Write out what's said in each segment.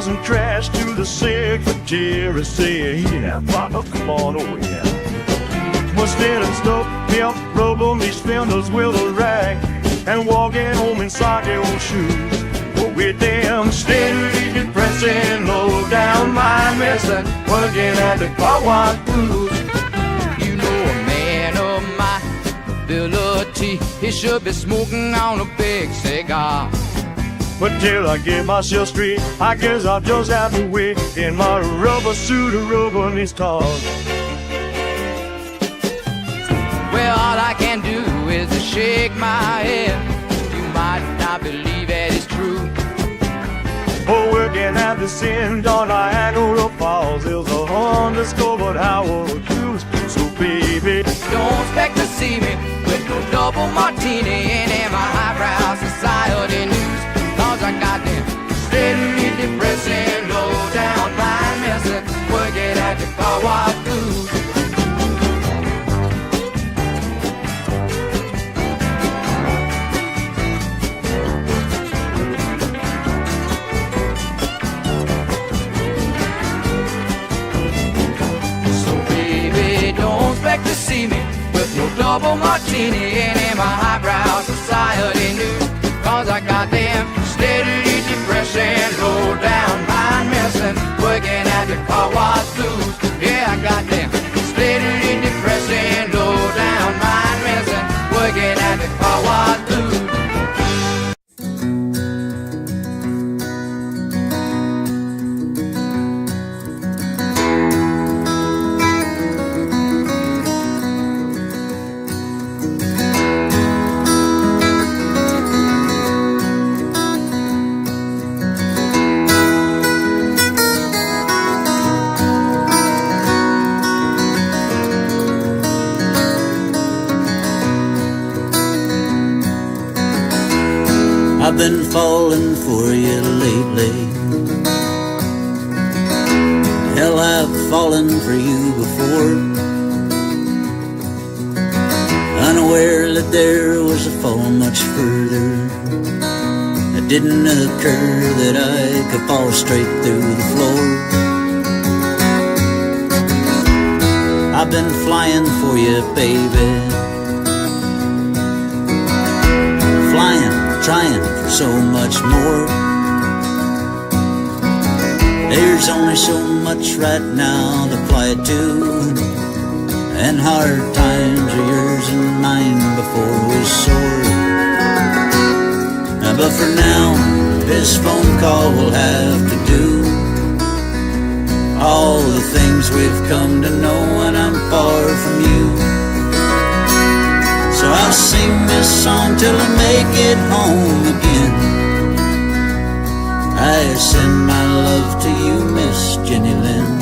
Texas and crashed to the secretary. Say, yeah, partner, come on over here. Mustang and stuff, pimp, rubber, me spindles with a rag, and walking home in soggy old shoes. But with them steady depressing, low down mind messing, working at the car wash blues. You know a man of my ability, he should be smoking on a big cigar. But till I get myself straight, I guess I'll just have to wait in my rubber suit of rubber and these cars. Well, all I can do is to shake my head. You might not believe it is true. Oh, working at the St. John Niagara Falls, there's a undiscovered Howard cruise. So baby, don't expect to see me with no double martini and in my highbrow society news. Cause I got them steadily depressing, low down mind messing, working at the car wash blues. To see me with no double martini and in my highbrow society news. Cause I got them steadily depressing, low down mind messing, working at the car wash blues. Yeah, I got them steadily depressing, low down mind messing, working at the car wash blues. I've been falling for you lately. Hell, I've fallen for you before, unaware that there was a fall much further. It didn't occur that I could fall straight through the floor. I've been flying for you, baby, flying, trying for so much more. There's only so much right now to fly to, and hard times are yours and mine before we soar. But for now, this phone call will have to do. All the things we've come to know when I'm far from you. So I'll sing this song till I make it home again. I send my love to you, Miss Jenny Lynn.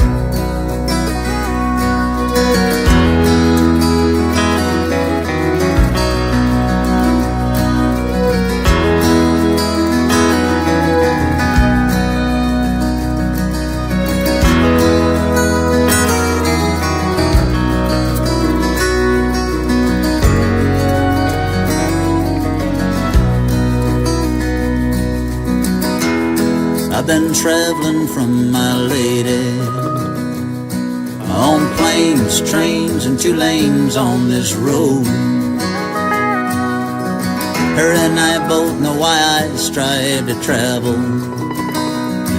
I've been traveling from my lady on planes, trains, and 2 lanes on this road. Her and I both know why I strive to travel,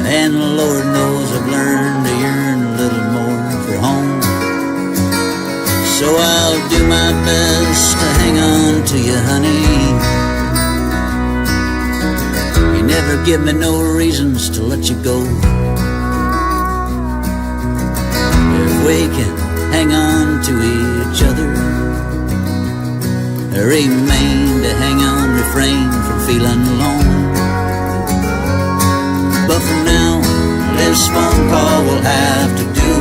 and Lord knows I've learned to yearn a little more for home. So I'll do my best to hang on to you, honey. Never give me no reasons to let you go. If we can hang on to each other, remain to hang on, refrain from feeling alone. But for now, this phone call will have to do.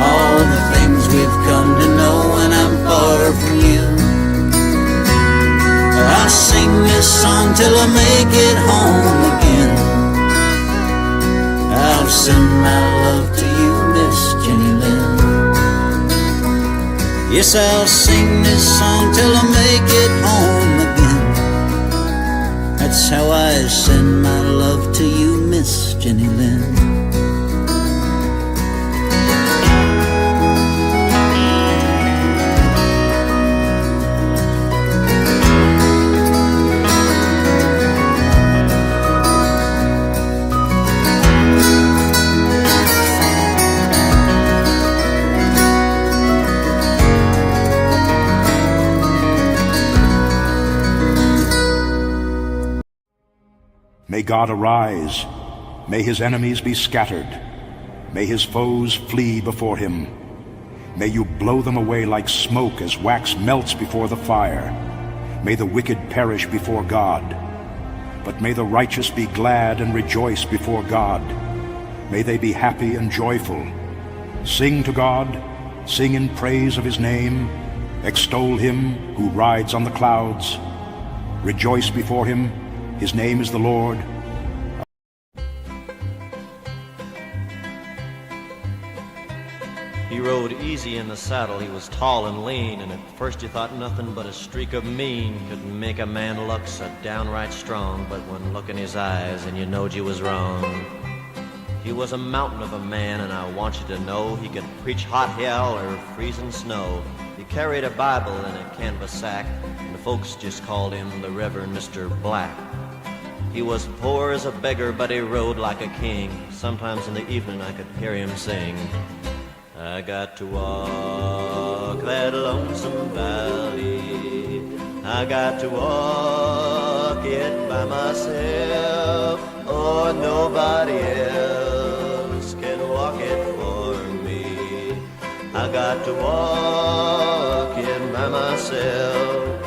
All the things we've come to know when I'm far from you. I'll sing this song till I make it home again. I'll send my love to you, Miss Jenny Lynn. Yes, I'll sing this song till I make it home again. That's how I send my love to you, Miss Jenny Lind. May God arise, may his enemies be scattered, may his foes flee before him. May you blow them away like smoke as wax melts before the fire. May the wicked perish before God, but may the righteous be glad and rejoice before God. May they be happy and joyful. Sing to God, sing in praise of his name, extol him who rides on the clouds. Rejoice before him, his name is the Lord. He rode easy in the saddle, he was tall and lean, and at first you thought nothing but a streak of mean could make a man look so downright strong. But when look in his eyes and you knowed you was wrong. He was a mountain of a man, and I want you to know he could preach hot hell or freezing snow. He carried a Bible in a canvas sack, and the folks just called him the Reverend Mr. Black. He was poor as a beggar, but he rode like a king. Sometimes in the evening I could hear him sing. I got to walk that lonesome valley. I got to walk it by myself. Oh, nobody else can walk it for me. I got to walk it by myself.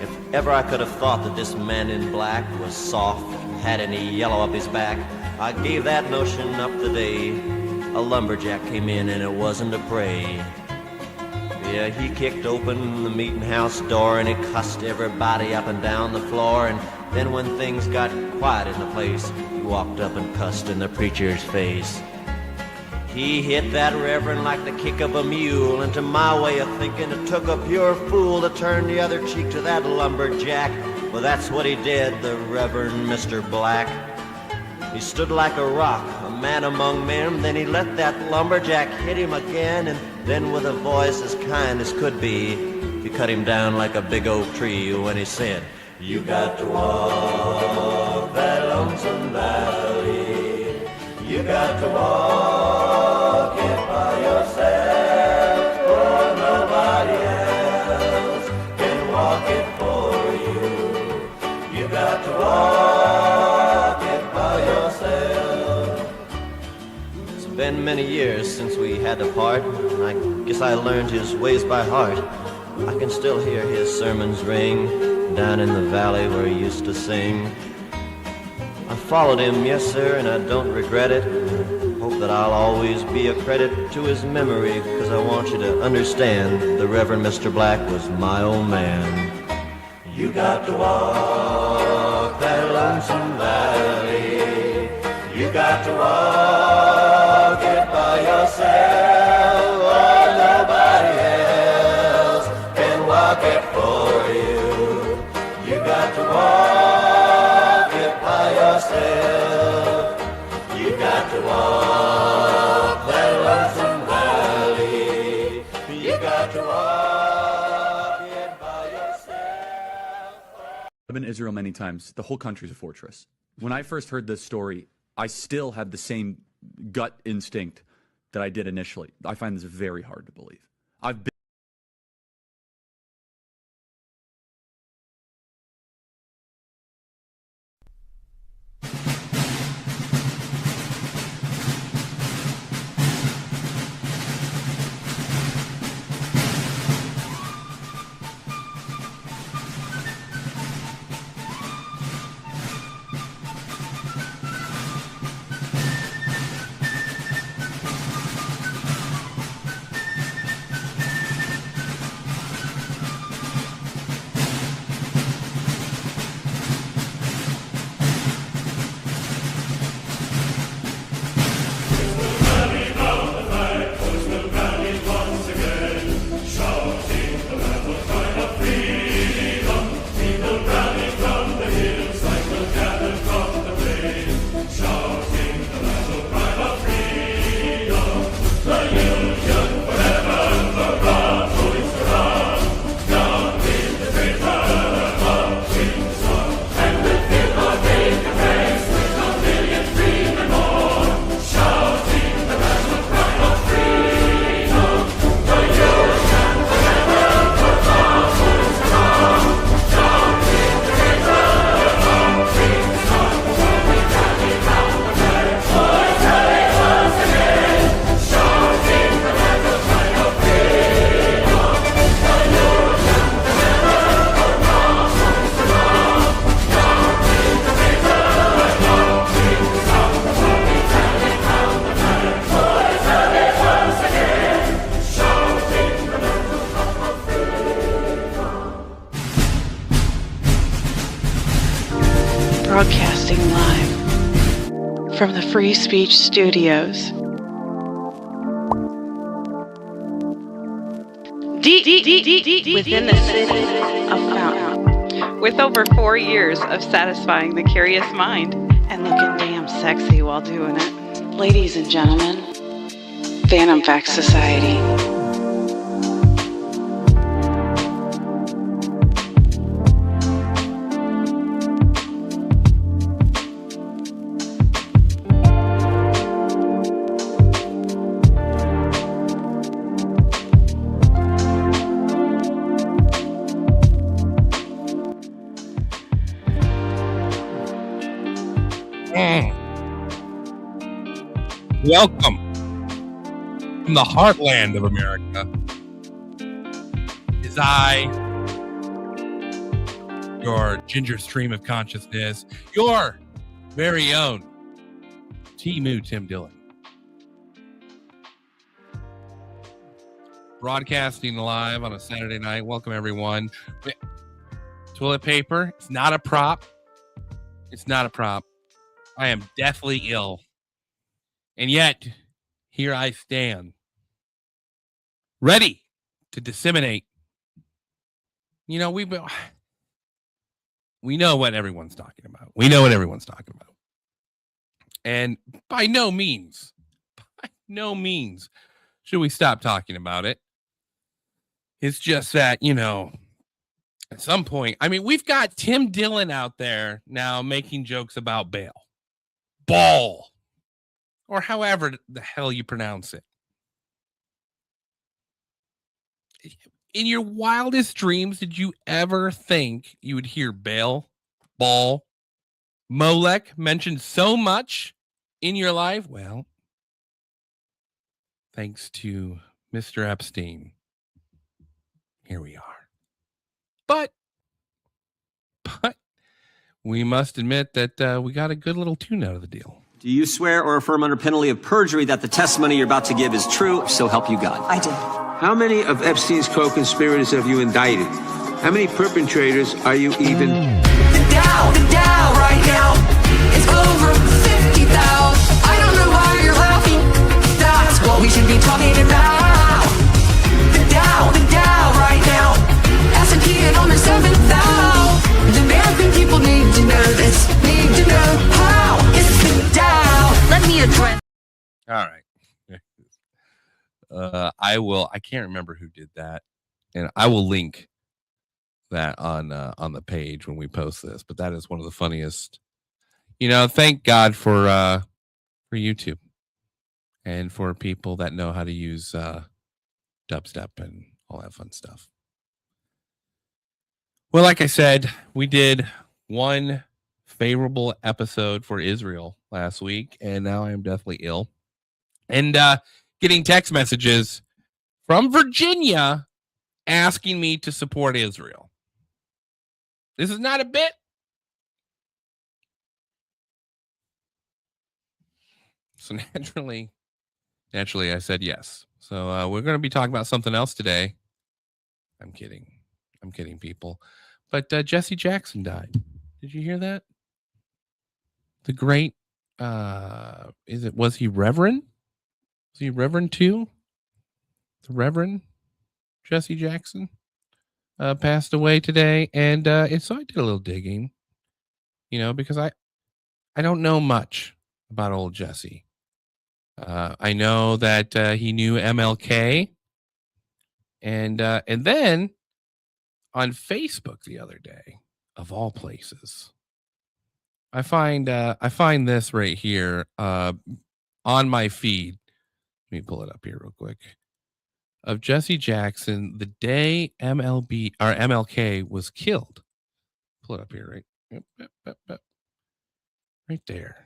If ever I could have thought that this man in black was soft, had any yellow up his back, I gave that notion up the day a lumberjack came in, and it wasn't to pray. Yeah, he kicked open the meeting house door and he cussed everybody up and down the floor. And then when things got quiet in the place, he walked up and cussed in the preacher's face. He hit that reverend like the kick of a mule, and to my way of thinking it took a pure fool to turn the other cheek to that lumberjack. Well, that's what he did, the Reverend Mr. Black. He stood like a rock, a man among men. Then he let that lumberjack hit him again, and then with a voice as kind as could be, he cut him down like a big oak tree when he said, "You got to walk that lonesome valley. You got to walk it by yourself, for nobody else can walk it for you. You got to walk it by yourself." It's been many years since we had to part, and I guess I learned his ways by heart. I can still hear his sermons ring down in the valley where he used to sing. I followed him, yes sir, and I don't regret it. Hope that I'll always be a credit to his memory, because I want you to understand the Reverend Mr. Black was my old man. You got to walk that lonesome valley. You got to walk it by yourself. Oh, nobody else can walk it for you. You got to walk it by yourself. You got to walk that lonesome valley. You got to walk it by yourself. I've been to Israel many times. The whole country's a fortress. When I first heard this story, I still had the same gut instinct that I did initially. I find this very hard to believe. I've been from the Free Speech Studios. Deep within the city of Fountain, with over 4 years of satisfying the curious mind and looking damn sexy while doing it. Ladies and gentlemen, Phantom Fact Society. Welcome from the heartland of America. Is I, your ginger stream of consciousness, your very own Tim Dillon. Broadcasting live on a Saturday night. Welcome, everyone. Toilet paper, it's not a prop. It's not a prop. I am deathly ill. And yet, here I stand, ready to disseminate. You know, we know what everyone's talking about. We know what everyone's talking about. And by no means should we stop talking about it. It's just that, you know, at some point, I mean, we've got Tim Dillon out there now making jokes about ball. Or however the hell you pronounce it. In your wildest dreams, did you ever think you would hear ball, Molech mentioned so much in your life? Well, thanks to Mr. Epstein, here we are. But we must admit that we got a good little tune out of the deal. Do you swear or affirm under penalty of perjury that the testimony you're about to give is true, so help you God? I do. How many of Epstein's co-conspirators have you indicted? How many perpetrators are you even? The Dow right now is over 50,000. I don't know why you're laughing. That's what we should be talking about. The Dow right now. S&P at almost 7,000. The American people need to know this. Need to know how. It's the Dow. Let me address. All right. I can't remember who did that, and I will link that on the page when we post this, but that is one of the funniest. You know, thank God for YouTube and for people that know how to use dubstep and all that fun stuff. Well, like I said, we did one favorable episode for Israel last week, and now I am deathly ill. And getting text messages from Virginia asking me to support Israel. This is not a bit. So naturally, I said yes. So we're going to be talking about something else today. I'm kidding, people. But Jesse Jackson died. Did you hear that? The great, was he Reverend? Was he Reverend too? The Reverend Jesse Jackson passed away today. And so I did a little digging, you know, because I don't know much about old Jesse. I know that he knew MLK. And then on Facebook the other day, of all places, I find this right here on my feed. Let me pull it up here real quick. Of Jesse Jackson, the day MLK was killed. Pull it up here, right? Yep. Right there.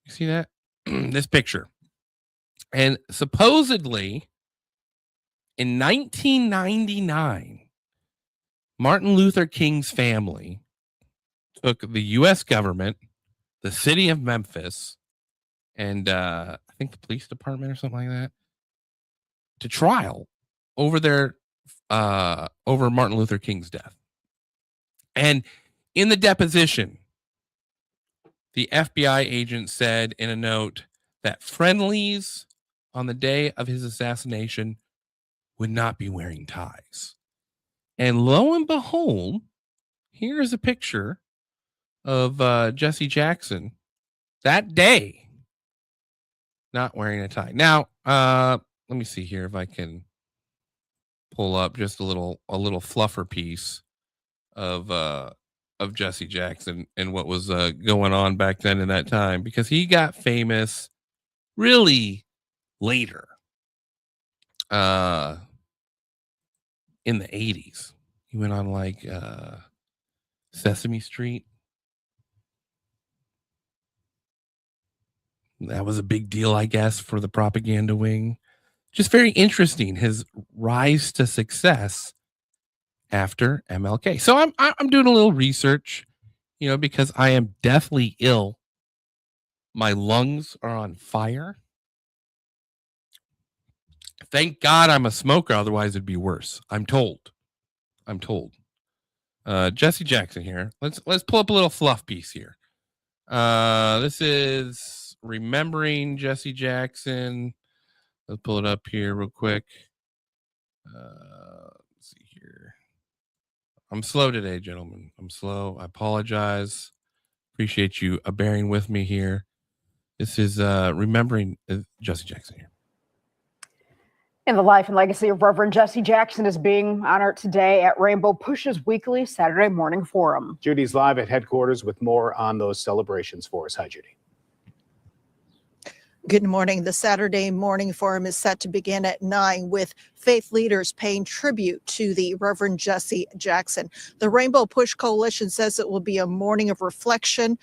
You see that? This picture. And supposedly, in 1999, Martin Luther King's family took the U.S. government, the city of Memphis, and I think the police department or something like that, to trial over over Martin Luther King's death. And in the deposition, the FBI agent said in a note that friendlies on the day of his assassination would not be wearing ties. And lo and behold, here's a picture of Jesse Jackson that day not wearing a tie. Now, let me see here if I can pull up just a little fluffer piece of Jesse Jackson and what was going on back then in that time, because he got famous really later in the 80s. He went on like Sesame Street. That was a big deal, I guess, for the propaganda wing. Just very interesting, his rise to success after MLK. So I'm doing a little research, because I am deathly ill. My lungs are on fire. Thank God I'm a smoker, otherwise it'd be worse. I'm told. Jesse Jackson here. Let's pull up a little fluff piece here. This is Remembering Jesse Jackson. Let's pull it up here real quick. Let's see here. I'm slow today, gentlemen. I'm slow. I apologize. Appreciate you bearing with me here. This is Remembering Jesse Jackson here. And the life and legacy of Reverend Jesse Jackson is being honored today at Rainbow Push's weekly Saturday morning forum. Judy's live at headquarters with more on those celebrations for us. Hi, Judy. Good morning. The Saturday morning forum is set to begin at 9 with faith leaders paying tribute to the Reverend Jesse Jackson. The Rainbow Push Coalition says it will be a morning of reflection,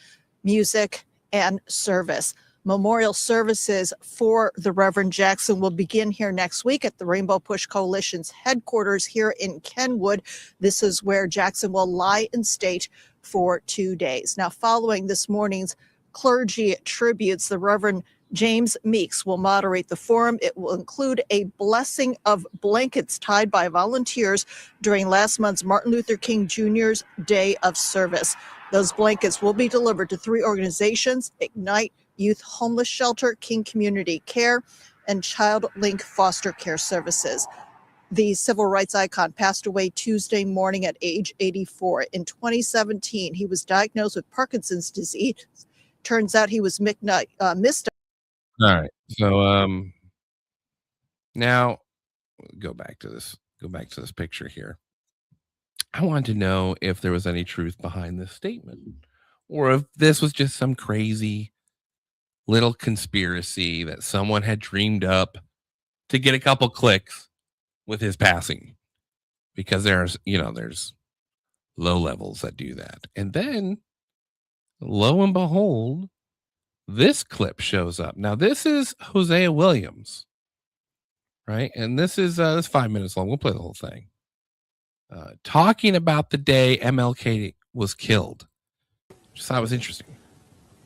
music, and service. Memorial services for the Reverend Jackson will begin here next week at the Rainbow Push Coalition's headquarters here in Kenwood. This is where Jackson will lie in state for 2 days. Now, following this morning's clergy tributes, the Reverend James Meeks will moderate the forum. It will include a blessing of blankets tied by volunteers during last month's Martin Luther King Jr.'s Day of Service. Those blankets will be delivered to 3 organizations: Ignite Youth Homeless Shelter, King Community Care, and Child Link Foster Care Services. The civil rights icon passed away Tuesday morning at age 84. In 2017, he was diagnosed with Parkinson's disease. Turns out he was missed. All right. So now go back to this picture here. I wanted to know if there was any truth behind this statement, or if this was just some crazy little conspiracy that someone had dreamed up to get a couple clicks with his passing, because there's low levels that do that. And then lo and behold, this clip shows up. Now this is Hosea Williams, right? And this is 5 minutes long. We'll play the whole thing. Talking about the day MLK was killed. Just thought it was interesting.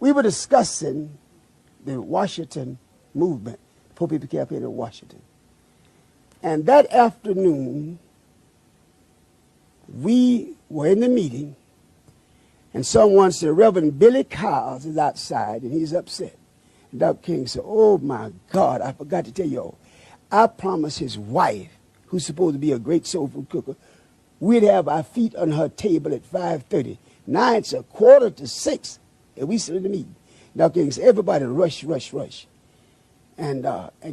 We were discussing the Washington movement, poor people campaign in Washington. And that afternoon, we were in the meeting, and someone said, Reverend Billy Kyles is outside, and he's upset. And Dr. King said, oh my God, I forgot to tell you all, I promised his wife, who's supposed to be a great soul food cooker, we'd have our feet on her table at 5:30. Now it's 5:45, and we sit in the meeting. Dr. King said, everybody rush, and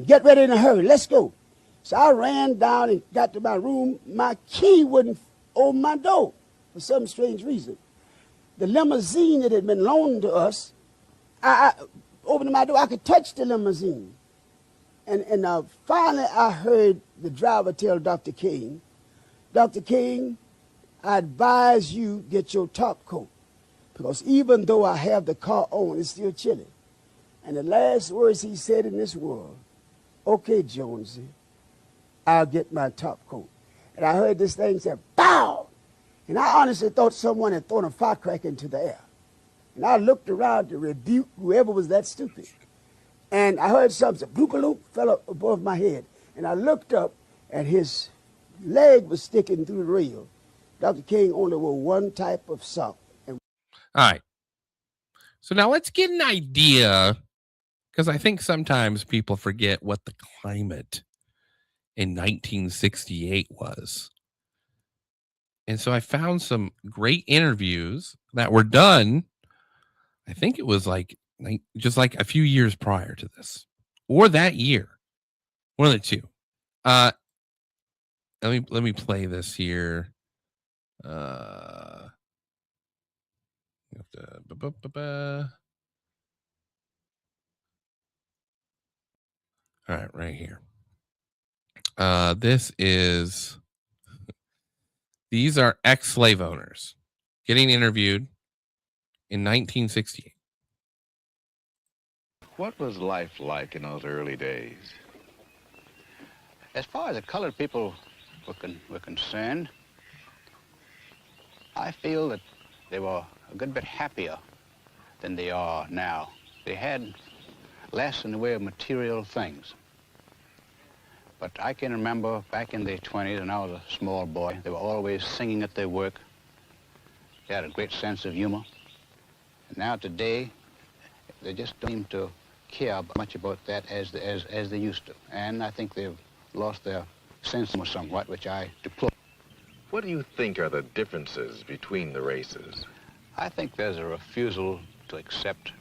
get ready in a hurry. Let's go. So I ran down and got to my room. My key wouldn't open my door for some strange reason. The limousine that had been loaned to us, I opened my door. I could touch the limousine. And finally I heard the driver tell Dr. King, Dr. King, I advise you get your top coat, because even though I have the car on, it's still chilly. And the last words he said in this world, okay, Jonesy, I'll get my top coat. And I heard this thing say, bow! And I honestly thought someone had thrown a firecracker into the air. And I looked around to rebuke whoever was that stupid. And I heard something, bloop, fell up above my head. And I looked up, and his leg was sticking through the rail. Dr. King only wore one type of sock. All right. So now let's get an idea, because I think sometimes people forget what the climate in 1968 was. And so I found some great interviews that were done. I think it was just like a few years prior to this, or that year, one of the two. Let me play this here. All right, right here. These are ex-slave owners getting interviewed in 1968. What was life like in those early days? As far as the colored people were concerned, I feel that they were a good bit happier than they are now. They had less in the way of material things. But I can remember back in the 20s when I was a small boy, they were always singing at their work. They had a great sense of humor. And now today, they just don't seem to care much about that as they used to. And I think they've lost their sense of humor somewhat, which I deplore. What do you think are the differences between the races? I think there's a refusal to accept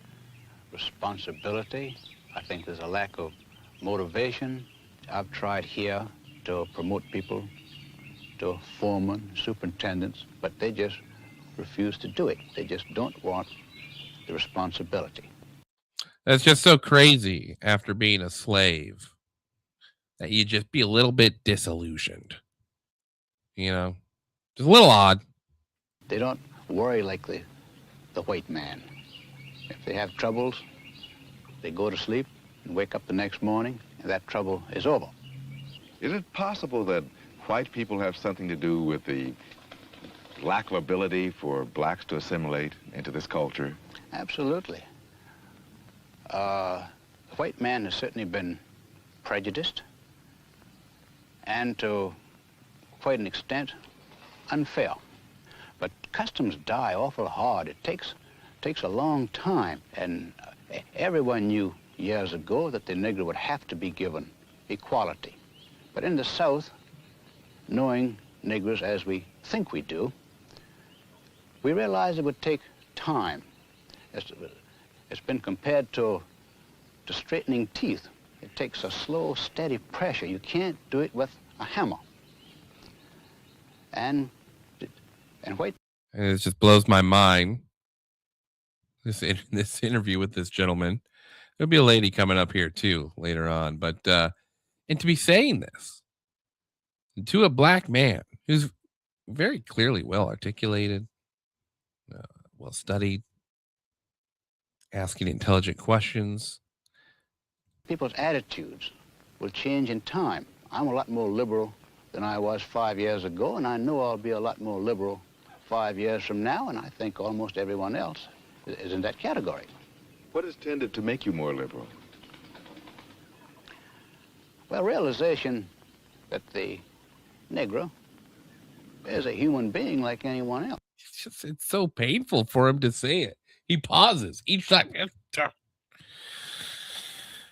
responsibility. I think there's a lack of motivation. I've tried here to promote people to foremen, superintendents, but they just refuse to do it. They just don't want the responsibility. That's just so crazy after being a slave that you just be a little bit disillusioned. You know, just a little odd. They don't worry like the white man. If they have troubles, they go to sleep and wake up the next morning, and that trouble is over. Is it possible that white people have something to do with the lack of ability for blacks to assimilate into this culture? Absolutely. The white man has certainly been prejudiced and to quite an extent unfair. But customs die awful hard. It takes a long time, and everyone knew years ago that the Negro would have to be given equality. But in the South, knowing Negroes as we think we do, we realize it would take time. It's been compared to straightening teeth. It takes a slow, steady pressure. You can't do it with a hammer. And white. And it just blows my mind. This interview with this gentleman. There'll be a lady coming up here too later on, but and to be saying this to a black man who's very clearly well articulated, well studied, asking intelligent questions. People's attitudes will change in time. I'm a lot more liberal than I was 5 years ago, and I know I'll be a lot more liberal 5 years from now, and I think almost everyone else is in that category. What has tended to make you more liberal? Well, realization that the Negro is a human being like anyone else. It's so painful for him to say it. He pauses each time.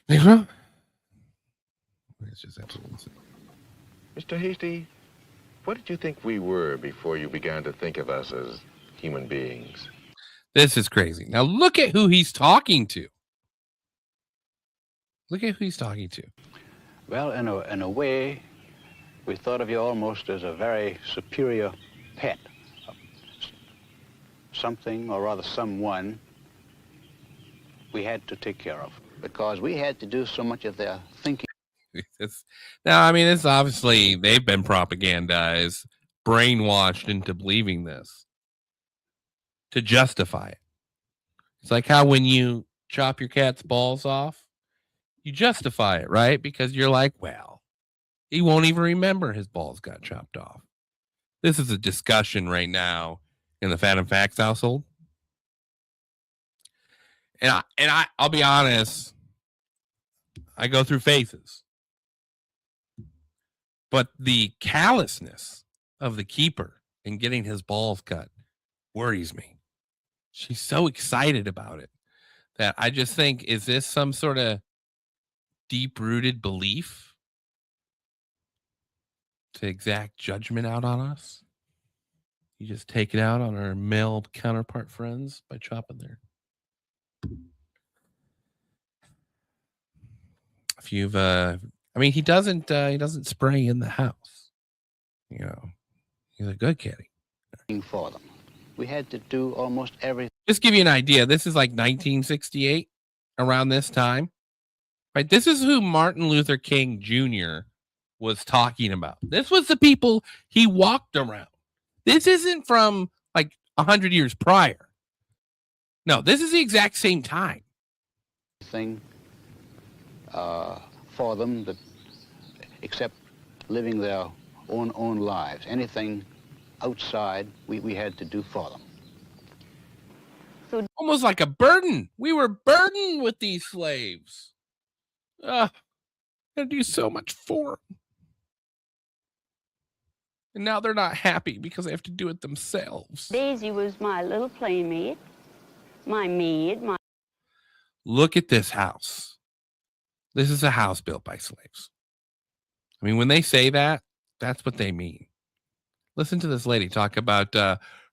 Negro? It's just absolutely insane. Mr. Hasty, what did you think we were before you began to think of us as human beings? This is crazy. Now look at who he's talking to. Look at who he's talking to. Well, in a way, we thought of you almost as a very superior pet. Something, or rather someone, we had to take care of because we had to do so much of their thinking. Now, I mean, it's obviously they've been propagandized, brainwashed into believing this to justify it. It's like how when you chop your cat's balls off, you justify it, right? Because you're like, well, he won't even remember his balls got chopped off. This is a discussion right now in the Phantom Facts household. And I'll be honest, I go through phases. But the callousness of the keeper in getting his balls cut worries me. She's so excited about it. that I just think, is this some sort of deep-rooted belief to exact judgment out on us? You just take it out on our male counterpart friends by chopping their... If you've, I mean, he doesn't spray in the house. You know, he's a good kitty. For them, we had to do almost everything. Just give you an idea. This is like 1968, around this time, right? This is who Martin Luther King Jr. was talking about. This was the people he walked around. This isn't from like 100 years prior. No, this is the exact same time. Thing for them that, except living their own lives. Anything outside, we had to do for them. So almost like a burden. We were burdened with these slaves. Had to do so much for them. And now they're not happy because they have to do it themselves. Daisy was my little playmate, my maid, my... Look at this house. This is a house built by slaves. I mean, when they say that, that's what they mean. Listen to this lady talk about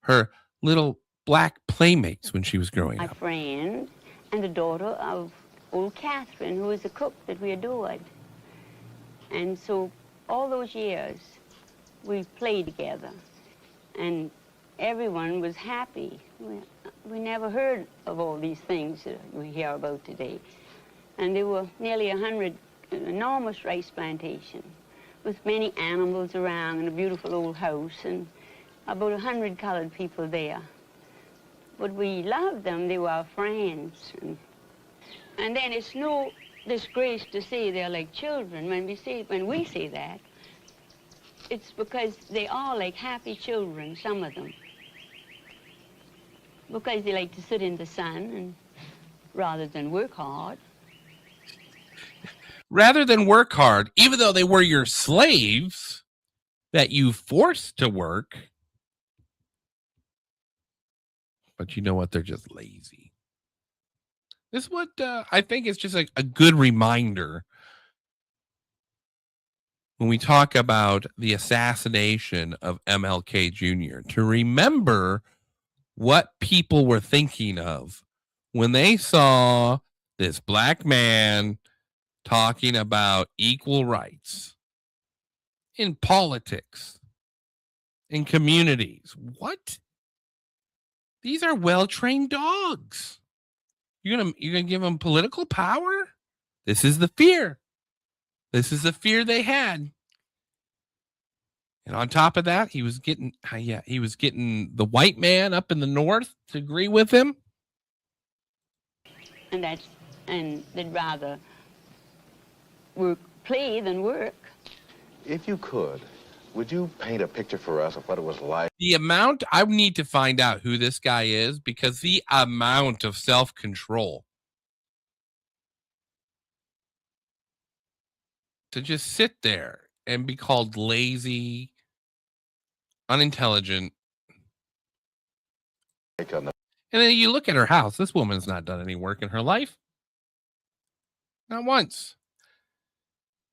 her little black playmates when she was growing up. My friend and the daughter of old Catherine, who was a cook that we adored. And so all those years, we played together, and everyone was happy. We never heard of all these things that we hear about today. And there were nearly 100 enormous rice plantations with many animals around and a beautiful old house and about 100 colored people there. But we loved them. They were our friends. And then it's no disgrace to say they're like children. When we say that, it's because they are like happy children, some of them. Because they like to sit in the sun and rather than work hard. Rather than work hard, even though they were your slaves that you forced to work. But you know what? They're just lazy. This is what I think is just like a good reminder when we talk about the assassination of MLK Jr. to remember what people were thinking of when they saw this black man talking about equal rights in politics, in communities. What? These are well-trained dogs. You're gonna give them political power? This is the fear. This is the fear they had. And on top of that, he was getting the white man up in the north to agree with him. And they'd rather play than work. If you could, would you paint a picture for us of what it was like? The amount, I need to find out who this guy is, because the amount of self-control to just sit there and be called lazy, unintelligent. And then you look at her house. This woman's not done any work in her life. Not once.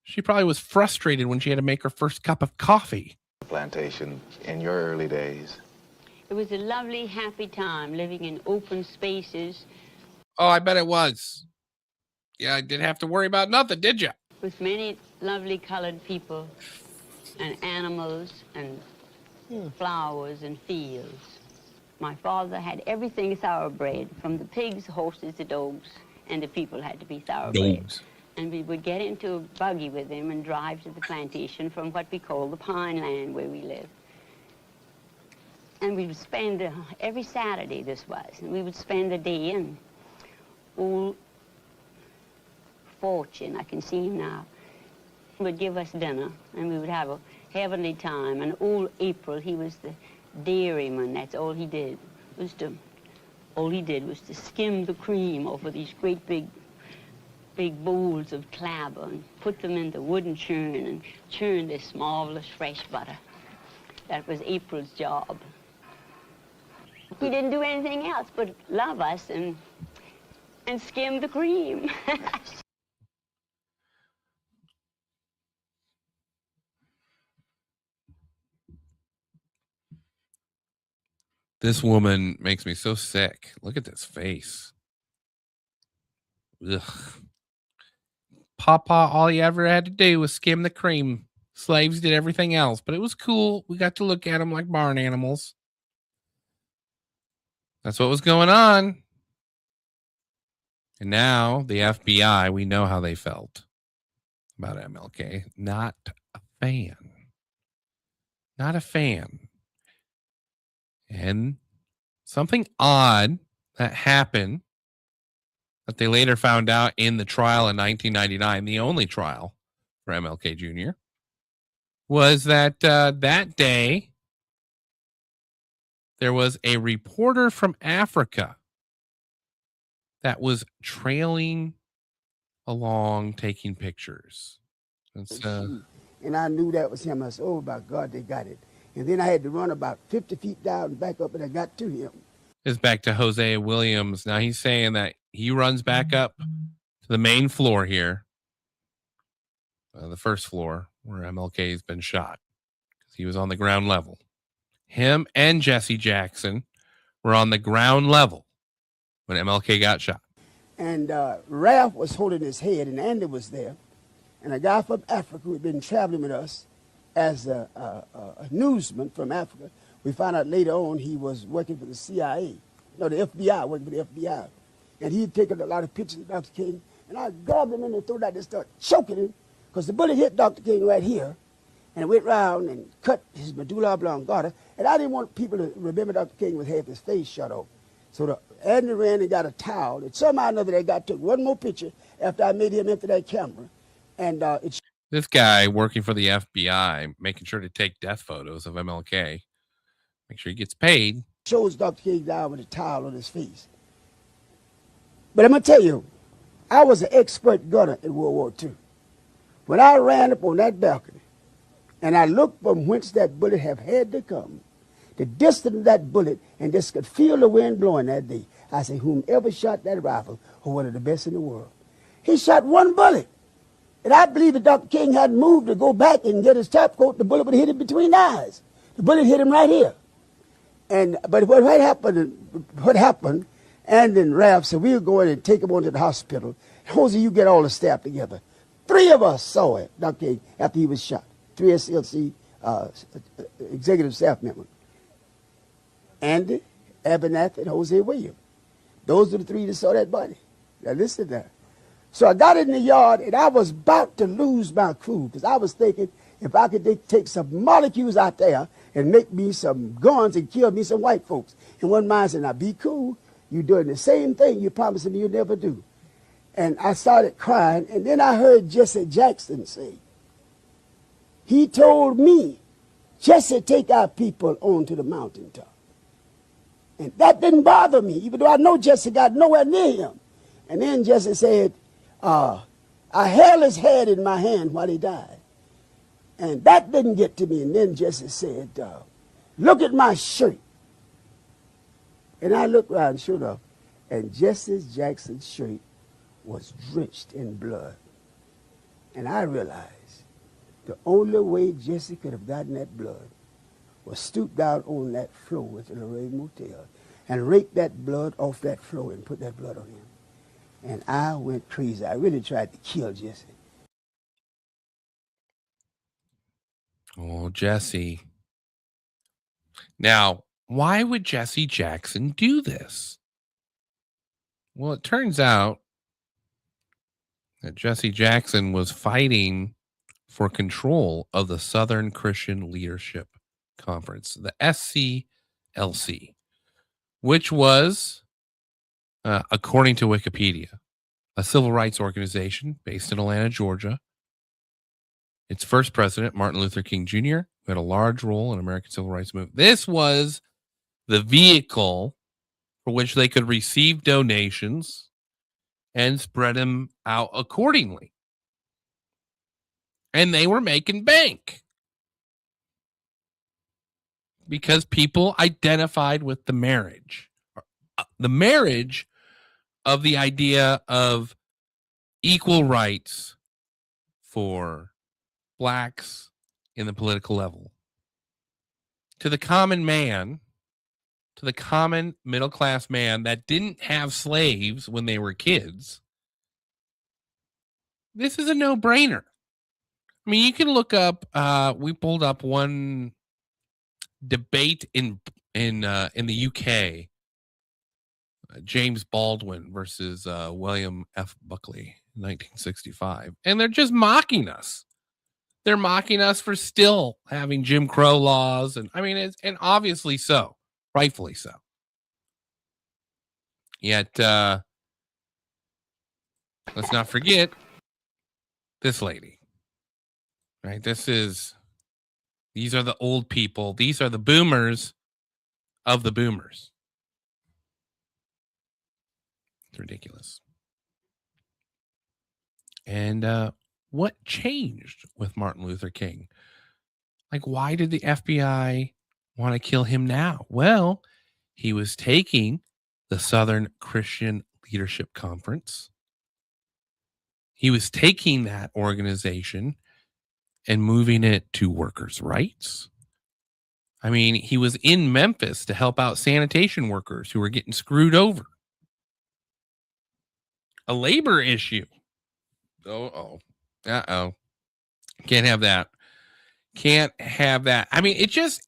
She probably was frustrated when she had to make her first cup of coffee. Plantation in your early days. It was a lovely, happy time living in open spaces. Oh, I bet it was. Yeah, I didn't have to worry about nothing, did you? With many lovely colored people and animals and flowers and fields. My father had everything thoroughbred, from the pigs, horses, the dogs, and the people had to be thoroughbred. Dogs. And we would get into a buggy with him and drive to the plantation from what we call the pine land where we live. And we would spend, every Saturday this was, and we would spend a day in old Fortune, I can see him now, would give us dinner, and we would have a heavenly time. And old April, he was the dairyman. That's all he did. All he did was to skim the cream over these great big bowls of clabber and put them in the wooden churn and churn this marvelous fresh butter. That was April's job. He didn't do anything else but love us, and and skim the cream. This woman makes me so sick. Look at this face. Ugh. Papa, all you ever had to do was skim the cream. Slaves did everything else, but it was cool. We got to look at them like barn animals. That's what was going on. And now the FBI, we know how they felt about MLK. Not a fan. Not a fan. And something odd that happened that they later found out in the trial in 1999, the only trial for MLK Jr., was that that day there was a reporter from Africa that was trailing along taking pictures. And I knew that was him. I said, oh, my God, they got it. And then I had to run about 50 feet down and back up, and I got to him. Is back to Hosea Williams. Now he's saying that he runs back up to the main floor here, the first floor where MLK has been shot, because he was on the ground level. Him and Jesse Jackson were on the ground level when MLK got shot. And Ralph was holding his head, and Andy was there. And a guy from Africa who had been traveling with us as a newsman from Africa. We found out later on he was working for the CIA. No, the FBI, working for the FBI. And he'd taken a lot of pictures of Dr. King. And I grabbed him in the throat and started choking him, because the bullet hit Dr. King right here. And it went round and cut his medulla oblongata. And I didn't want people to remember Dr. King with half his face shut off. So Andy ran and got a towel. And somehow or another they took one more picture after I made him empty that camera. And this guy working for the FBI, making sure to take death photos of MLK, make sure he gets paid. Shows Dr. King down with a towel on his face. But I'm going to tell you, I was an expert gunner in World War II. When I ran up on that balcony and I looked from whence that bullet had to come, the distance of that bullet, and just could feel the wind blowing that day, I said, whomever shot that rifle was one of the best in the world. He shot one bullet. And I believe that Dr. King hadn't moved to go back and get his top coat, the bullet would have hit him between the eyes. The bullet hit him right here. But what happened, and then Ralph said, we'll go in and take him on to the hospital. Jose, you get all the staff together. 3 of us saw it, Dr. King, after he was shot. 3 SCLC executive staff members. Andy, Abernathy, and Hosea Williams. Those are the 3 that saw that body. Now listen to that. So I got in the yard, and I was about to lose my cool, because I was thinking if I could take some molecules out there and make me some guns and kill me some white folks. And one man said, now be cool. You're doing the same thing you promised me you'd never do. And I started crying, and then I heard Jesse Jackson say, he told me, Jesse, take our people on to the mountaintop. And that didn't bother me, even though I know Jesse got nowhere near him. And then Jesse said, I held his head in my hand while he died. And that didn't get to me. And then Jesse said, look at my shirt. And I looked around, sure enough, and Jesse Jackson's shirt was drenched in blood. And I realized the only way Jesse could have gotten that blood was stoop down on that floor at the Lorraine Motel and rake that blood off that floor and put that blood on him. And I went crazy. I really tried to kill Jesse. Oh, Jesse. Now, why would Jesse Jackson do this? Well, it turns out that Jesse Jackson was fighting for control of the Southern Christian Leadership Conference, the SCLC, which was, according to Wikipedia, a civil rights organization based in Atlanta, Georgia. Its first president, Martin Luther King Jr., who had a large role in American civil rights movement. This was the vehicle for which they could receive donations and spread them out accordingly. And they were making bank because people identified with the marriage. The marriage of the idea of equal rights for blacks in the political level. To the common man, to the common middle-class man that didn't have slaves when they were kids, this is a no-brainer. I mean, you can look up, we pulled up one debate in the UK, James Baldwin versus William F. Buckley in 1965. And they're just mocking us. They're mocking us for still having Jim Crow laws. And I mean, and obviously so, rightfully so. Yet, let's not forget this lady, right? These are the old people. These are the boomers of the boomers. It's ridiculous. And what changed with Martin Luther King? Like, why did the FBI want to kill him now? Well, he was taking the Southern Christian Leadership Conference. He was taking that organization and moving it to workers' rights. I mean, he was in Memphis to help out sanitation workers who were getting screwed over. A labor issue. Uh-oh. Can't have that. Can't have that. I mean, it just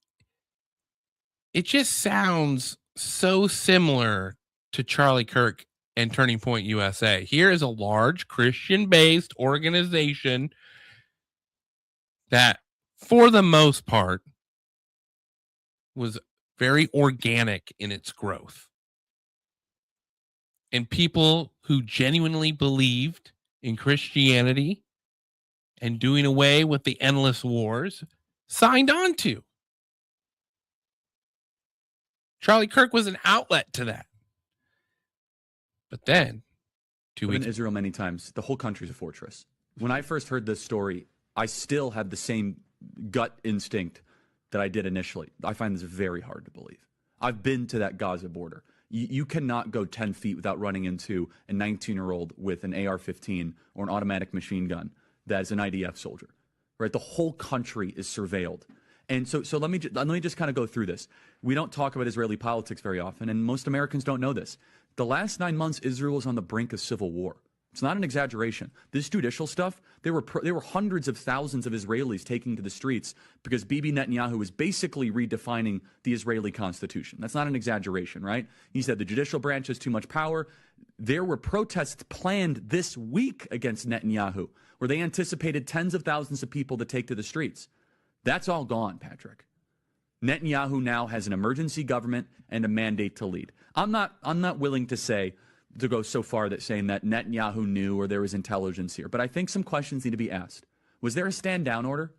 sounds so similar to Charlie Kirk and Turning Point USA. Here is a large Christian-based organization that, for the most part, was very organic in its growth. And people who genuinely believed in Christianity and doing away with the endless wars signed on to. Charlie Kirk was an outlet to that. But then, 2 weeks... I've been in Israel many times. The whole country's a fortress. When I first heard this story, I still had the same gut instinct that I did initially. I find this very hard to believe. I've been to that Gaza border. You cannot go 10 feet without running into a 19-year-old with an AR-15 or an automatic machine gun that is an IDF soldier, right? The whole country is surveilled. And so let me just kind of go through this. We don't talk about Israeli politics very often, and most Americans don't know this. The last 9 months, Israel was on the brink of civil war. It's not an exaggeration. This judicial stuff, there were hundreds of thousands of Israelis taking to the streets because Bibi Netanyahu was basically redefining the Israeli constitution. That's not an exaggeration, right? He said the judicial branch has too much power. There were protests planned this week against Netanyahu where they anticipated tens of thousands of people to take to the streets. That's all gone, Patrick. Netanyahu now has an emergency government and a mandate to lead. I'm not willing to go so far that saying that Netanyahu knew or there was intelligence here. But I think some questions need to be asked. Was there a stand-down order?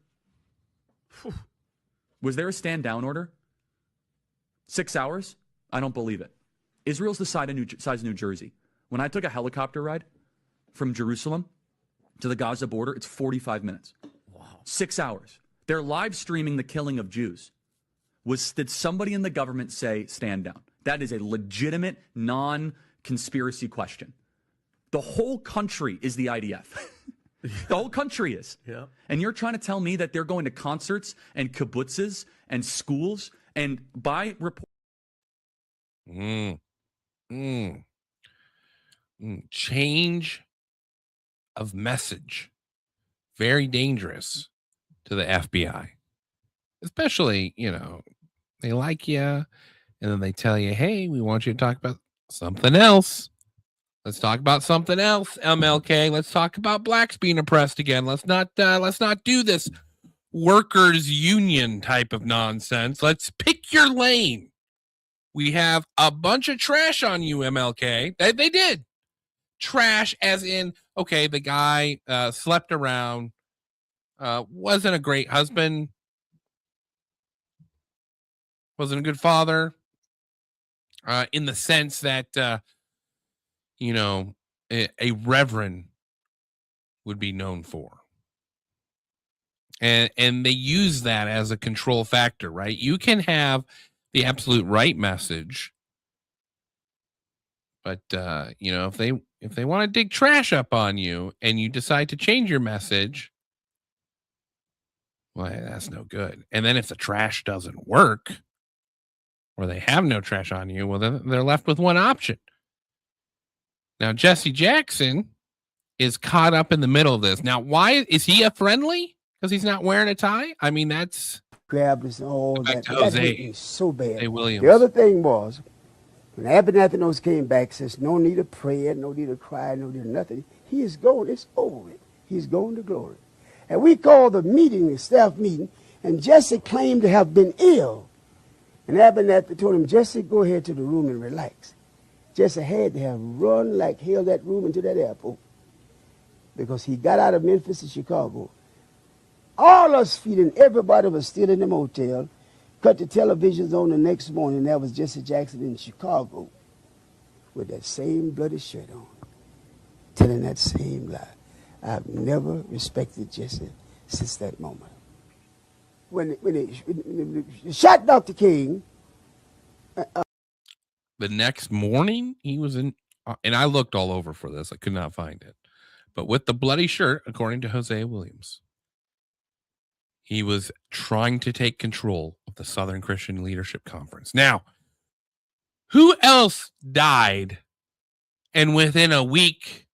Was there a stand-down order? 6 hours? I don't believe it. Israel's the size of New Jersey. When I took a helicopter ride from Jerusalem to the Gaza border, it's 45 minutes. Wow. 6 hours. They're live streaming the killing of Jews. Did somebody in the government say stand down? That is a legitimate, non-conspiracy question. The whole country is the IDF. The whole country is. Yeah. And you're trying to tell me that they're going to concerts and kibbutzes and schools and by report. Change of message. Very dangerous to the FBI. Especially, they like you, and then they tell you, hey, we want you to talk about something else. Let's talk about something else, MLK. Let's talk about blacks being oppressed again. Let's not do this workers' union type of nonsense. Let's pick your lane. We have a bunch of trash on you, MLK. They did. Trash as in, okay, the guy slept around, wasn't a great husband, wasn't a good father, in the sense that, a reverend would be known for. And they use that as a control factor, right? You can have the absolute right message, But if they want to dig trash up on you and you decide to change your message, well, that's no good. And then if the trash doesn't work, or they have no trash on you, well, then they're left with one option. Now, Jesse Jackson is caught up in the middle of this. Now, why is he a friendly? Because he's not wearing a tie? I mean, that's grabbed us and all that. That hit me so bad. Jose Williams. The other thing was, when Abernathy knows came back, says no need of prayer, no need of cry, no need of nothing. He is going. It's over with. He's going to glory. And we called the meeting, the staff meeting, and Jesse claimed to have been ill. And Abernathy told him, Jesse, go ahead to the room and relax. Jesse had to have run like hell that room into that airport because he got out of Memphis to Chicago. All us feeling, everybody was still in the motel, cut the televisions on the next morning. That was Jesse Jackson in Chicago with that same bloody shirt on, telling that same lie. I've never respected Jesse since that moment. When they shot Dr. King. The next morning, he was in, and I looked all over for this. I could not find it. But with the bloody shirt, according to Jose Williams, he was trying to take control of the Southern Christian Leadership Conference. Now, who else died? And within a week,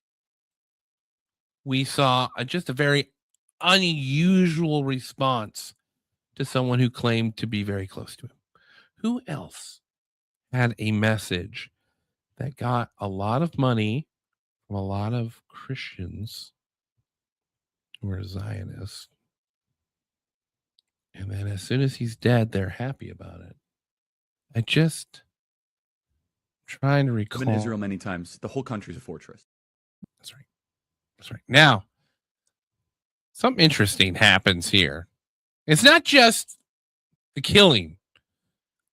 we saw just a very unusual response to someone who claimed to be very close to him. Who else had a message that got a lot of money from a lot of Christians who are Zionists? And then as soon as he's dead, they're happy about it. I just trying to recall. I've been to Israel many times. The whole country's a fortress. That's right. That's right. Now, something interesting happens here. It's not just the killing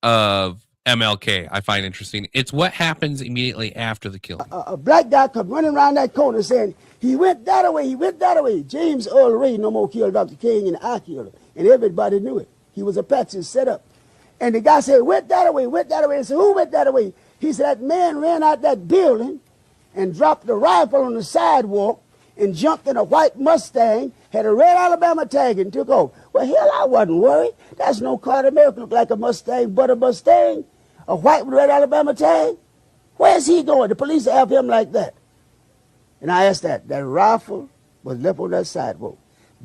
of MLK I find interesting. It's what happens immediately after the killing. A black guy come running around that corner saying, he went that way, he went that way. James Earl Ray no more killed Dr. King, and I killed him. And everybody knew it. He was a patsy set up. And the guy said, went that way, went that way. And said, who went that way? He said, that man ran out that building and dropped the rifle on the sidewalk and jumped in a white Mustang, had a red Alabama tag, and took off. Well, hell, I wasn't worried. That's no car in America look like a Mustang, but a Mustang, a white with red Alabama tag. Where's he going? The police have him like that. And I asked that rifle was left on that sidewalk.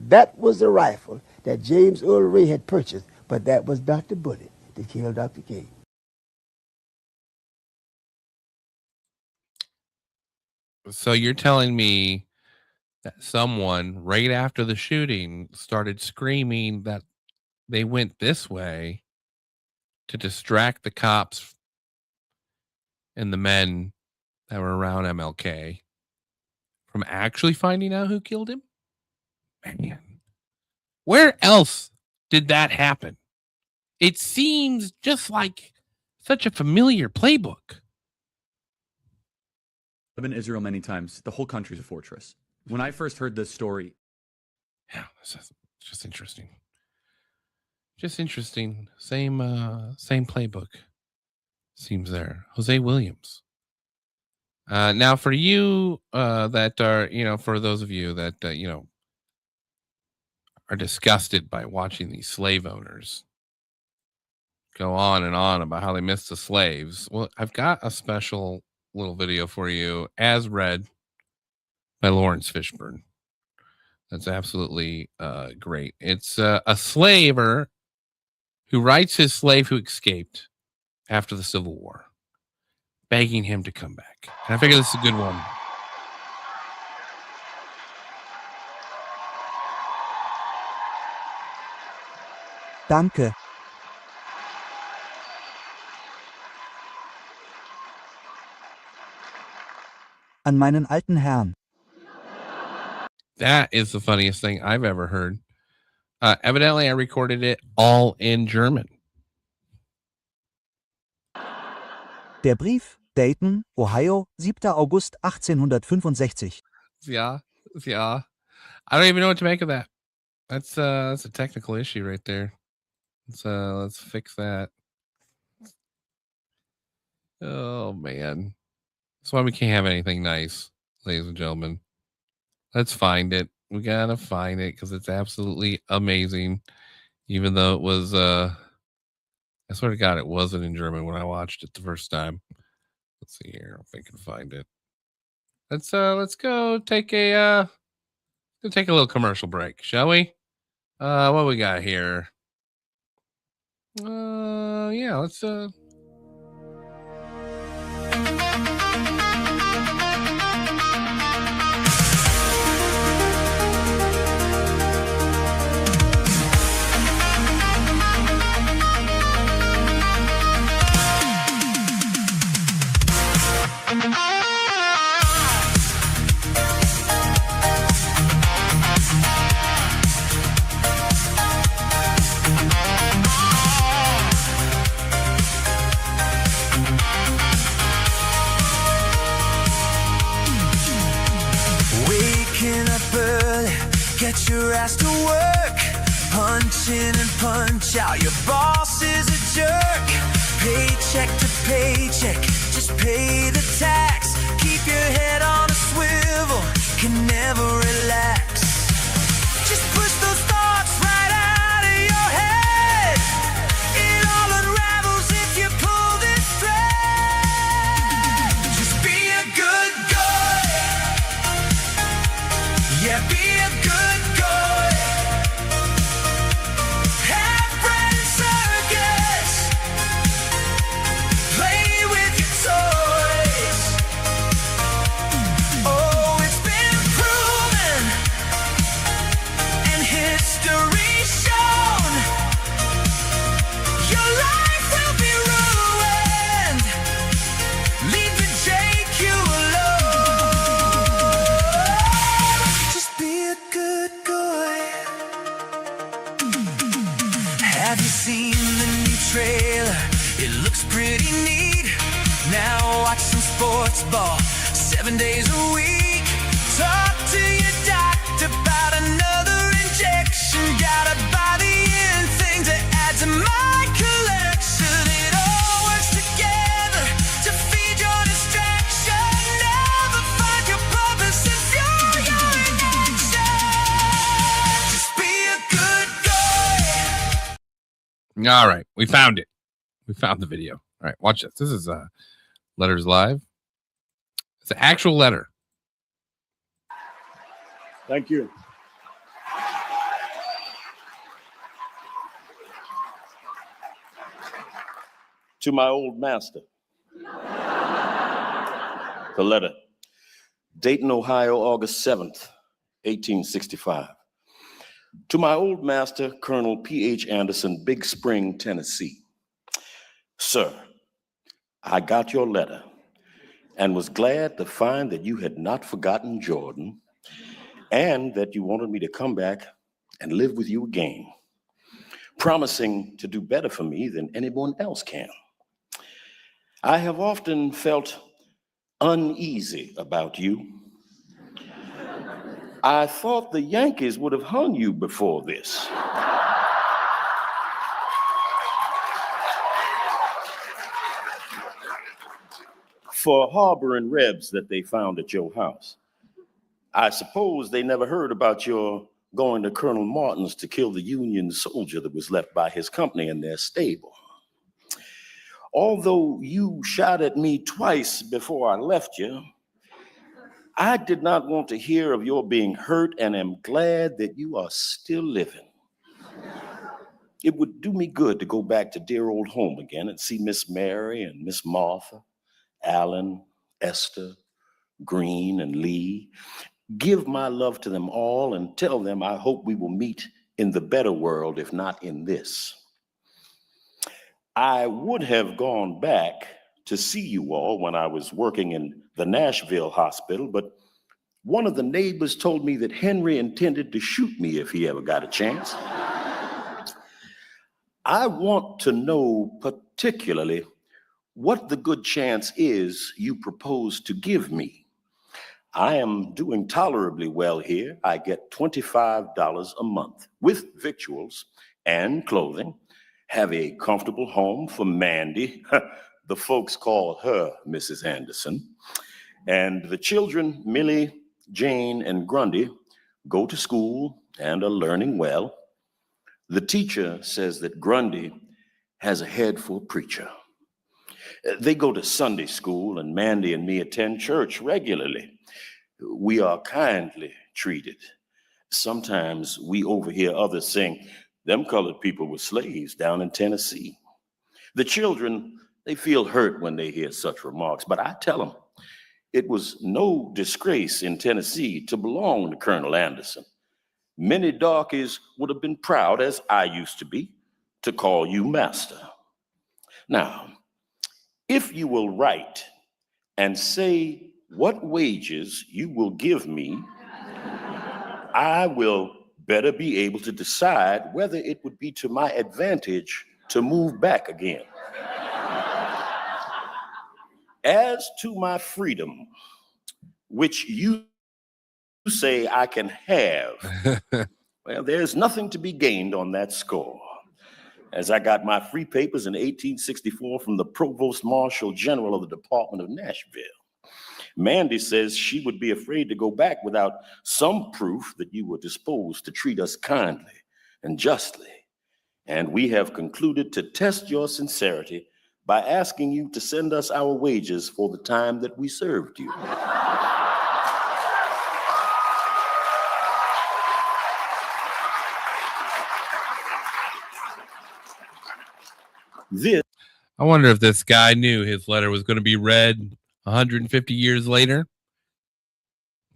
That was the rifle that James Earl Ray had purchased, but that was Dr. Bullet that killed Dr. King. So you're telling me that someone right after the shooting started screaming that they went this way to distract the cops and the men that were around MLK from actually finding out who killed him? Man, where else did that happen? It seems just like such a familiar playbook. I've been to Israel many times. The whole country's a fortress. When I first heard this story, yeah, it's just interesting. Just interesting. Same playbook seems there. Jose Williams. Now, for you that are, for those of you that are disgusted by watching these slave owners go on and on about how they miss the slaves, well, I've got a special little video for you, as read by Lawrence Fishburne. That's absolutely great. It's a slaver who writes his slave who escaped after the Civil War, begging him to come back. And I figure this is a good one. Danke. An meinen alten Herrn. That is the funniest thing I've ever heard. Evidently, I recorded it all in German. Der Brief, Dayton, Ohio, 7. August 1865. Yeah. I don't even know what to make of that. That's a technical issue right there. Let's fix that. Oh man. That's why we can't have anything nice, ladies and gentlemen. Let's find it. We gotta find it because it's absolutely amazing. Even though it was, I swear to God, it wasn't in German when I watched it the first time. Let's see here if I can find it. Let's go take a little commercial break, shall we? What we got here? Yeah, let's Waking up early, get your ass to work. Punch in and punch out, your boss is a jerk. Paycheck to paycheck, just pay the tax. Keep your head on a swivel, can never relax. Just push those thoughts right out of your head. It all unravels if you pull this thread. Just be a good guy. Yeah, be a good guy. Have friends circus. Play with your toys. Oh, it's been proven and history shown. Your life will be ruined. Leave the JQ alone. Just be a good guy. Have you seen the new trailer? It looks pretty neat. Now watch some sports ball 7 days a week. Talk to your doctor about another injection. Gotta buy the in thing to add to my collection. It all works together to feed your distraction. Never find your purpose and fuel your inaction. Just be a good guy. All right, we found it. We found the video. All right, watch this. This is Letters Live. It's an actual letter. Thank you. To my old master. The letter. Dayton, Ohio, August 7th, 1865. To my old master, Colonel P.H. Anderson, Big Spring, Tennessee. Sir, I got your letter and was glad to find that you had not forgotten Jordan and that you wanted me to come back and live with you again, promising to do better for me than anyone else can. I have often felt uneasy about you. I thought the Yankees would have hung you before this. For harboring Rebs that they found at your house. I suppose they never heard about your going to Colonel Martin's to kill the Union soldier that was left by his company in their stable. Although you shot at me twice before I left you, I did not want to hear of your being hurt and am glad that you are still living. It would do me good to go back to dear old home again and see Miss Mary and Miss Martha, Alan, Esther, Green, and Lee. Give my love to them all and tell them I hope we will meet in the better world, if not in this. I would have gone back to see you all when I was working in the Nashville hospital, but one of the neighbors told me that Henry intended to shoot me if he ever got a chance. I want to know particularly what the good chance is you propose to give me. I am doing tolerably well here. I get $25 a month with victuals and clothing, have a comfortable home for Mandy. The folks call her Mrs. Anderson. And the children, Millie, Jane, and Grundy, go to school and are learning well. The teacher says that Grundy has a head for a preacher. They go to Sunday school, and Mandy and me attend church regularly. We are kindly treated. Sometimes we overhear others saying, "Them colored people were slaves down in Tennessee." The children, they feel hurt when they hear such remarks, but I tell them it was no disgrace in Tennessee to belong to Colonel Anderson. Many darkies would have been proud, as I used to be, to call you master. Now, if you will write and say what wages you will give me, I will better be able to decide whether it would be to my advantage to move back again. As to my freedom, which you say I can have, well, there's nothing to be gained on that score. As I got my free papers in 1864 from the Provost Marshal General of the Department of Nashville. Mandy says she would be afraid to go back without some proof that you were disposed to treat us kindly and justly. And we have concluded to test your sincerity by asking you to send us our wages for the time that we served you. I wonder if this guy knew his letter was going to be read 150 years later.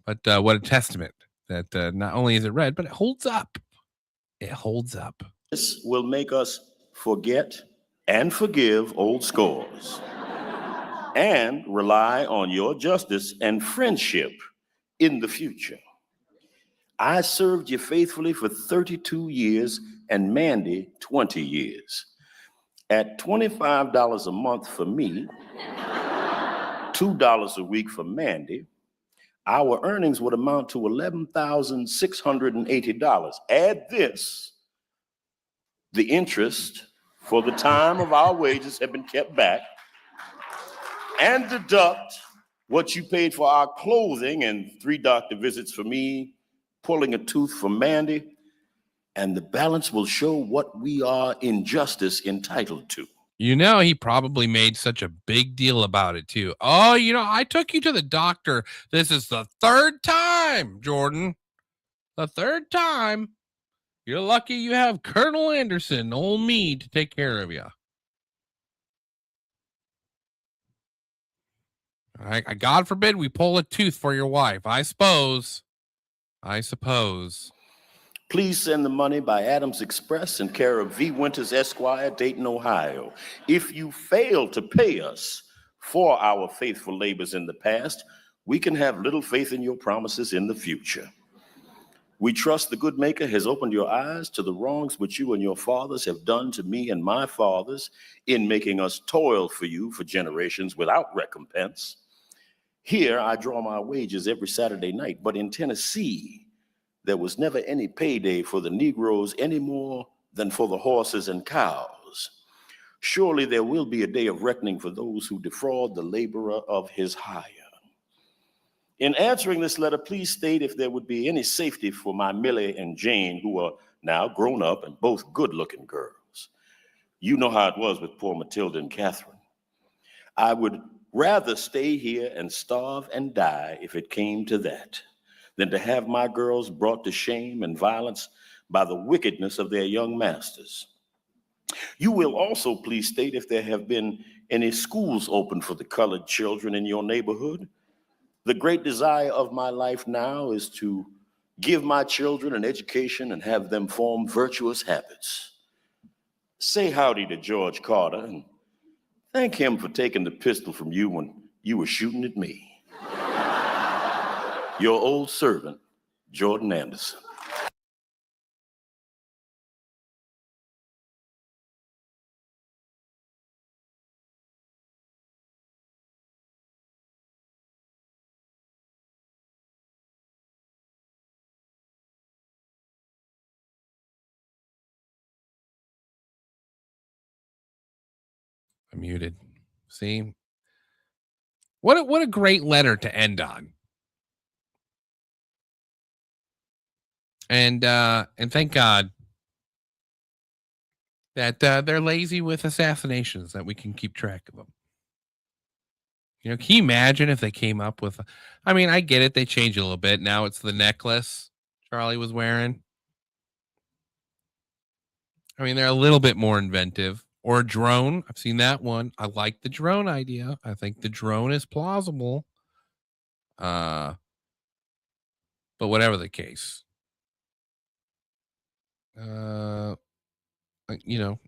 But what a testament that not only is it read, but it holds up. It holds up. This will make us forget and forgive old scores and rely on your justice and friendship in the future. I served you faithfully for 32 years and Mandy 20 years. At $25 a month for me, $2 a week for Mandy, our earnings would amount to $11,680. Add this, the interest for the time of our wages have been kept back, and deduct what you paid for our clothing and 3 doctor visits for me, pulling a tooth for Mandy, and the balance will show what we are in justice entitled to. You know, he probably made such a big deal about it too. Oh, you know, I took you to the doctor. This is the 3rd time, Jordan. The 3rd time. You're lucky you have Colonel Anderson, old me, to take care of you. All right, God forbid we pull a tooth for your wife. I suppose. Please send the money by Adams Express in care of V. Winters, Esquire, Dayton, Ohio. If you fail to pay us for our faithful labors in the past, we can have little faith in your promises in the future. We trust the good maker has opened your eyes to the wrongs which you and your fathers have done to me and my fathers in making us toil for you for generations without recompense. Here I draw my wages every Saturday night, but in Tennessee, there was never any payday for the Negroes any more than for the horses and cows. Surely there will be a day of reckoning for those who defraud the laborer of his hire. In answering this letter, please state if there would be any safety for my Millie and Jane, who are now grown up and both good-looking girls. You know how it was with poor Matilda and Catherine. I would rather stay here and starve and die if it came to that, than to have my girls brought to shame and violence by the wickedness of their young masters. You will also please state if there have been any schools open for the colored children in your neighborhood. The great desire of my life now is to give my children an education and have them form virtuous habits. Say howdy to George Carter and thank him for taking the pistol from you when you were shooting at me. Your old servant, Jordan Anderson. I'm muted. See? What a great letter to end on. And thank God that they're lazy with assassinations, that we can keep track of them. You know, can you imagine if they came up with, I mean, I get it. They changed a little bit. Now it's the necklace Charlie was wearing. I mean, they're a little bit more inventive. Or a drone. I've seen that one. I like the drone idea. I think the drone is plausible. But whatever the case, you know,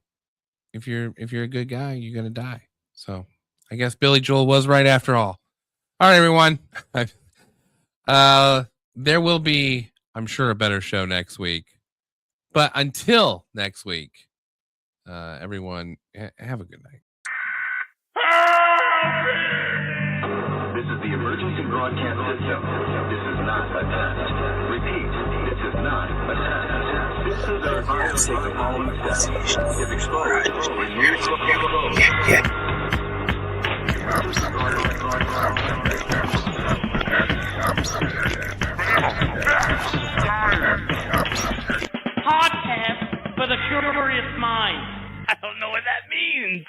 if you're a good guy, you're gonna die. So I guess Billy Joel was right after all. All right, everyone. There will be, I'm sure, a better show next week. But until next week, everyone, have a good night. This is the emergency broadcast system. This is not a test. Repeat, this is not a test. Citizens are advised to take the following steps. If exposed, remove from the road. Podcast for the curious mind. I don't know what that means.